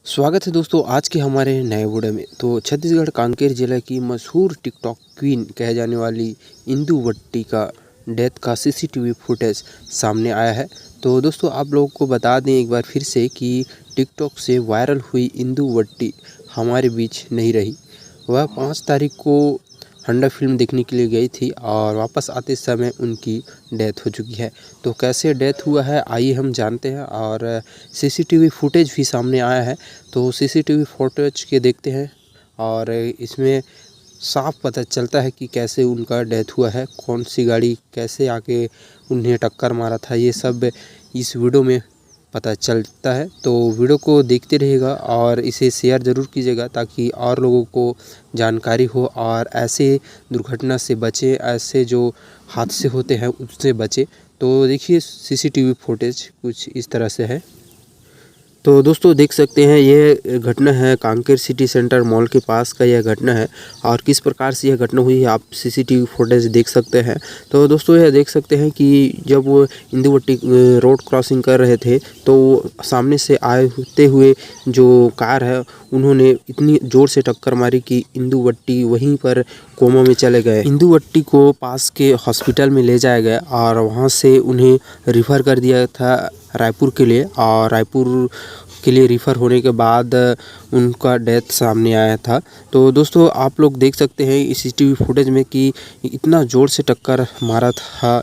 स्वागत है दोस्तों आज के हमारे नए वीडियो में। तो छत्तीसगढ़ कांकेर जिला की मशहूर टिकटॉक क्वीन कहे जाने वाली इंदु वट्टी का डेथ का सीसीटीवी फुटेज सामने आया है। तो दोस्तों आप लोगों को बता दें एक बार फिर से कि टिकटॉक से वायरल हुई इंदु वट्टी हमारे बीच नहीं रही। वह 5 तारीख को हंडा फिल्म देखने के लिए गई थी और वापस आते समय उनकी डेथ हो चुकी है। तो कैसे डेथ हुआ है आइए हम जानते हैं। और सीसीटीवी फुटेज भी सामने आया है, तो सीसीटीवी फुटेज के देखते हैं और इसमें साफ पता चलता है कि कैसे उनका डेथ हुआ है, कौन सी गाड़ी कैसे आके उन्हें टक्कर मारा था, ये सब इस वीडियो में पता चलता है। तो वीडियो को देखते रहिएगा और इसे शेयर ज़रूर कीजिएगा ताकि और लोगों को जानकारी हो और ऐसे दुर्घटना से बचे, ऐसे जो हादसे होते हैं उससे बचे। तो देखिए सीसीटीवी फुटेज कुछ इस तरह से है। तो दोस्तों देख सकते हैं ये घटना है कांकेर सिटी सेंटर मॉल के पास का यह घटना है और किस प्रकार से यह घटना हुई है आप सीसीटीवी फुटेज देख सकते हैं। तो दोस्तों यह देख सकते हैं कि जब वो इंदु वट्टी रोड क्रॉसिंग कर रहे थे तो सामने से आए होते हुए जो कार है उन्होंने इतनी ज़ोर से टक्कर मारी कि इंदु वट्टी वहीं पर कोमा में चले गए। इंदु वट्टी को पास के हॉस्पिटल में ले जाया गया और वहाँ से उन्हें रिफ़र कर दिया था रायपुर के लिए। और रायपुर के लिए रिफ़र होने के बाद उनका डेथ सामने आया था। तो दोस्तों आप लोग देख सकते हैं इस सीसीटीवी फुटेज में कि इतना ज़ोर से टक्कर मारा था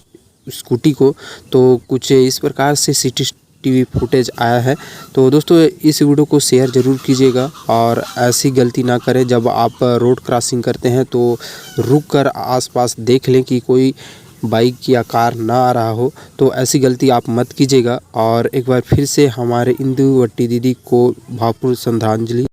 स्कूटी को। तो कुछ इस प्रकार से सीसीटीवी फुटेज आया है। तो दोस्तों इस वीडियो को शेयर ज़रूर कीजिएगा और ऐसी गलती ना करें। जब आप रोड क्रॉसिंग करते हैं तो रुक कर आसपास देख लें कि कोई बाइक या कार ना आ रहा हो, तो ऐसी गलती आप मत कीजिएगा। और एक बार फिर से हमारे इंदु वट्टी दीदी को भावपूर्ण श्रद्धांजलि।